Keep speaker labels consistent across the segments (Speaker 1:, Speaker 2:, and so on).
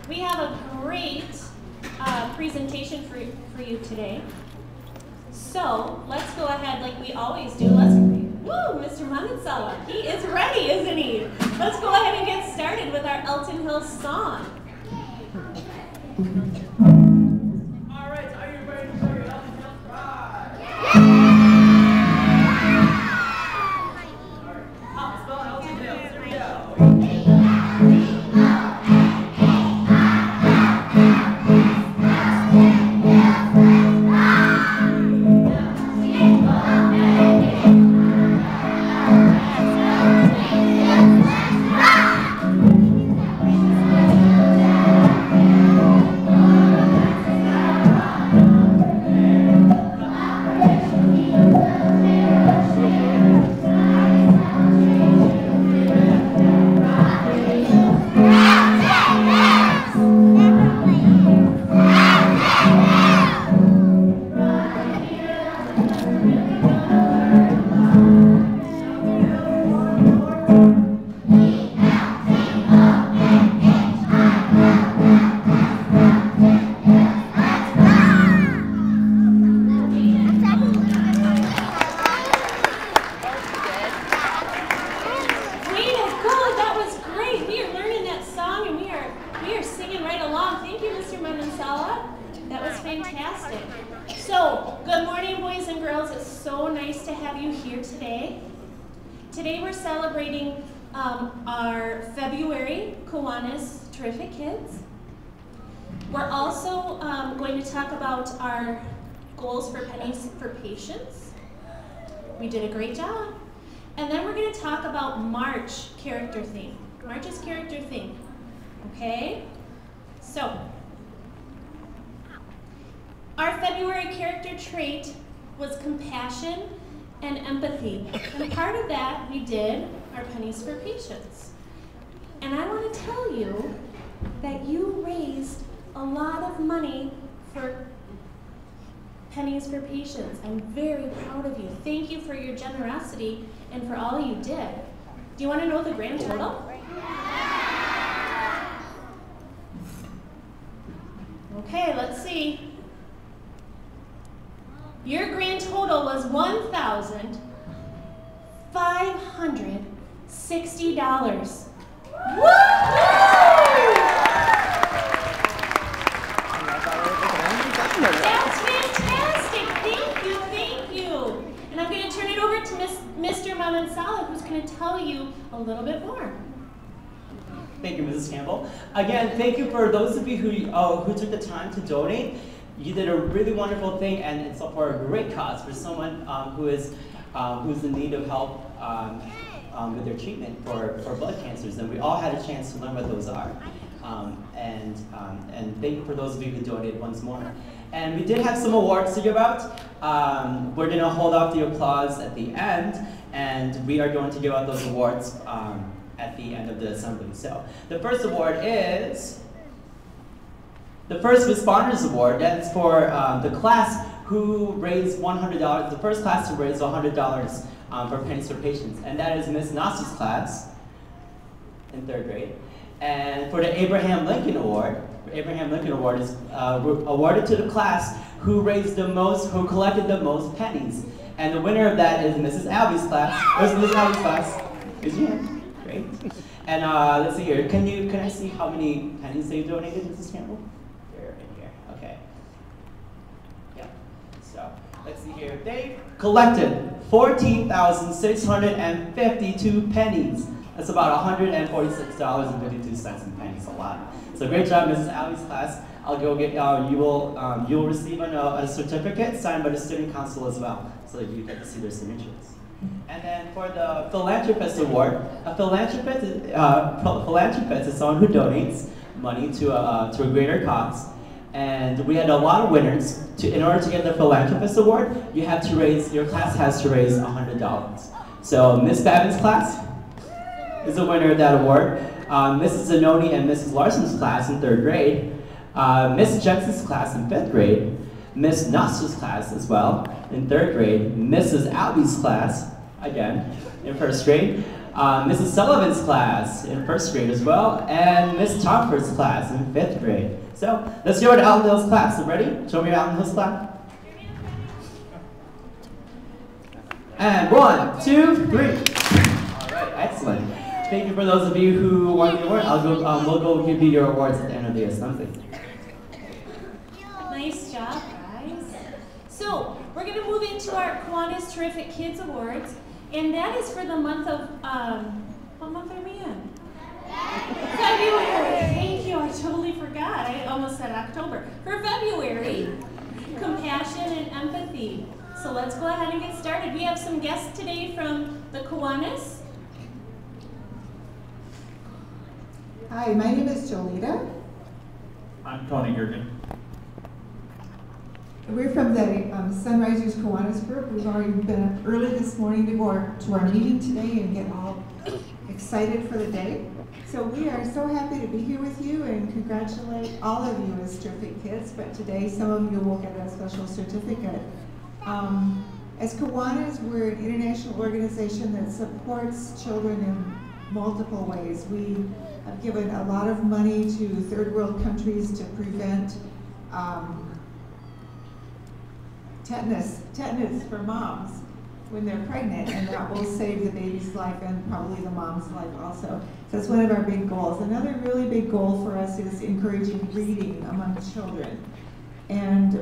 Speaker 1: We have a great presentation for you today. So let's go ahead like we always do. Mr. Manansala, he is ready, isn't he? Let's go ahead and get started with our Elton Hill song.
Speaker 2: All right, are you ready for your Elton Hill ride? How to spell Elton Hill? Here we go.
Speaker 1: Today we're celebrating our February Kiwanis Terriffic Kids. We're also going to talk about our goals for Pennies for Patients. We did a great job. And then we're going to talk about March character theme. March's character theme. Okay? So, our February character trait was compassion and empathy. And part of that, we did our Pennies for Patients. And I want to tell you that you raised a lot of money for Pennies for Patients. I'm very proud of you. Thank you for your generosity and for all you did. Do you want to know the grand total? Okay, let's see. Your grand total was $1,560. That's fantastic. Thank you. And I'm going to turn it over to Mr. Manansala, who's going to tell you a little bit more.
Speaker 2: Thank you, Mrs. Campbell. Again, thank you for those of you who took the time to donate. You did a really wonderful thing, and it's for a great cause for someone who's in need of help with their treatment for blood cancers. And we all had a chance to learn what those are. And thank you for those of you who donated once more. And we did have some awards to give out. We're going to hold off the applause at the end, and we are going to give out those awards at the end of the assembly. So the first award is the First Responders Award. That's for the class who raised $100, the first class to raise $100 for Pennies for Patients. And that is Miss Nasi's class in 3rd grade. And for the Abraham Lincoln Award, Abraham Lincoln Award is awarded to the class who raised the most, who collected the most pennies. And the winner of that is Mrs. Albie's class. Where's Mrs. Albie's class? Is she here? Great. And let's see here. Can I see how many pennies they donated, Mrs. Campbell? Let's see here. They collected 14,652 pennies. That's about $146.52 in pennies. A lot. So great job, Mrs. Allie's class. I'll go get you will receive a certificate signed by the student council as well, so that you get to see their signatures. And then for the Philanthropist Award, a philanthropist is someone who donates money to a greater cause. And we had a lot of winners. In order to get the Philanthropist Award, your class has to raise $100. So Miss Babin's class is the winner of that award. Mrs. Zanoni and Mrs. Larson's class in 3rd grade. Miss Jensen's class in 5th grade. Miss Nassa's class as well in 3rd grade. Mrs. Albie's class, again, in 1st grade. Mrs. Sullivan's class in 1st grade as well, and Miss Topper's class in 5th grade. So let's show it Alton Hill's class. So ready? Show me Alton Hill's class. And 1, 2, 3. All right, excellent. Thank you for those of you who won the award. We'll go give you your awards at the end of the assembly.
Speaker 1: Nice job, guys. So we're going to move into our Kiwanis Terrific Kids Awards, and that is for the month of, what month are we in? February. Thank you, I totally forgot. I almost said October. For February, compassion and empathy. So let's go ahead and get started. We have some guests today from the Kiwanis.
Speaker 3: Hi, my name is Jolita.
Speaker 4: I'm Tony Gergen.
Speaker 3: We're from the Sunrisers Kiwanis group. We've already been up early this morning to go to our meeting today and get all excited for the day. So we are so happy to be here with you and congratulate all of you as terrific kids, but today some of you will get a special certificate. As Kiwanis, we're an international organization that supports children in multiple ways. We have given a lot of money to third world countries to prevent tetanus for moms when they're pregnant, and that will save the baby's life and probably the mom's life also. So that's one of our big goals. Another really big goal for us is encouraging reading among children. And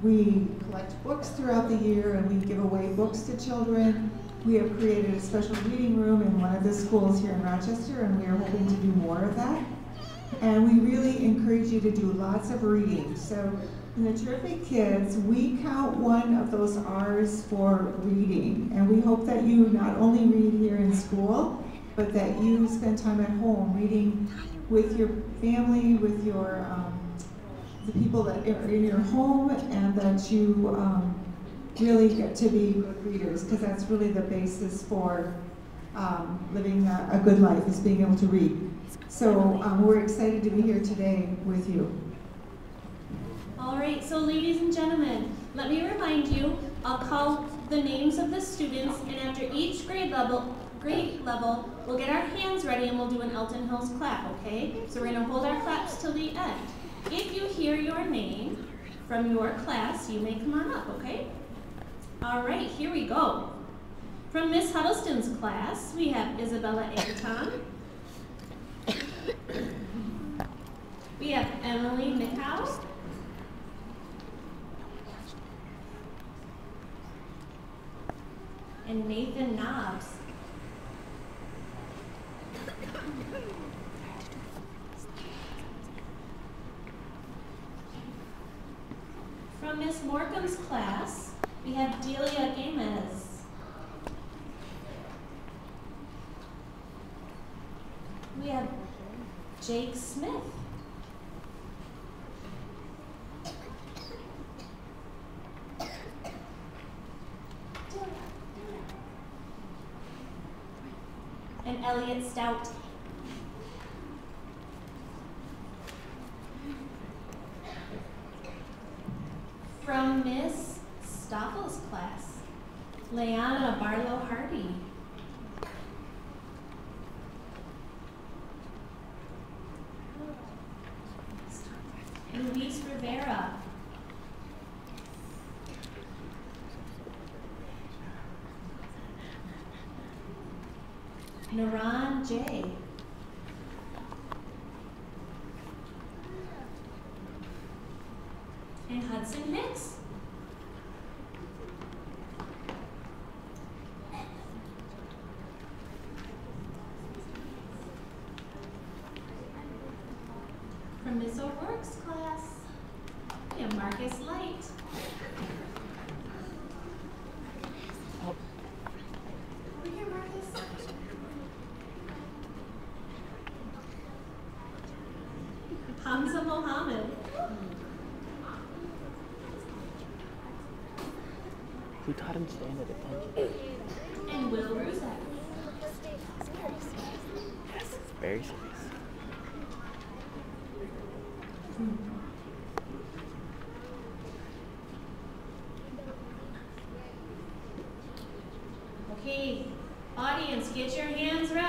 Speaker 3: we collect books throughout the year and we give away books to children. We have created a special reading room in one of the schools here in Rochester, and we are hoping to do more of that. And we really encourage you to do lots of reading. So in the Terrific Kids, we count one of those R's for reading. And we hope that you not only read here in school, but that you spend time at home reading with your family, with your the people that are in your home, and that you really get to be good readers, because that's really the basis for living a good life, is being able to read. So we're excited to be here today with you.
Speaker 1: All right, so ladies and gentlemen, let me remind you, I'll call the names of the students, and after each grade level, we'll get our hands ready and we'll do an Elton Hills clap, okay? So we're gonna hold our claps till the end. If you hear your name from your class, you may come on up, okay? All right, here we go. From Miss Huddleston's class, we have Isabella Agaton. We have Emily Mickhouse. And Nathan Knobs. From Miss Morgan's class, we have Delia Gamez. We have Jake Smith. And Elliot Stout. From Miss Stoffel's class, Leanna Barlow Hardy. Luis Rivera. Naran J. And Hudson Hicks. From Miss O'Rourke's class, we have Marcus Light. Over here, Marcus. Hamza Mohammed.
Speaker 5: Who taught him to stand at attention?
Speaker 1: And Will Ruzek.
Speaker 5: Yes, very serious.
Speaker 1: Okay, audience, Get your hands ready.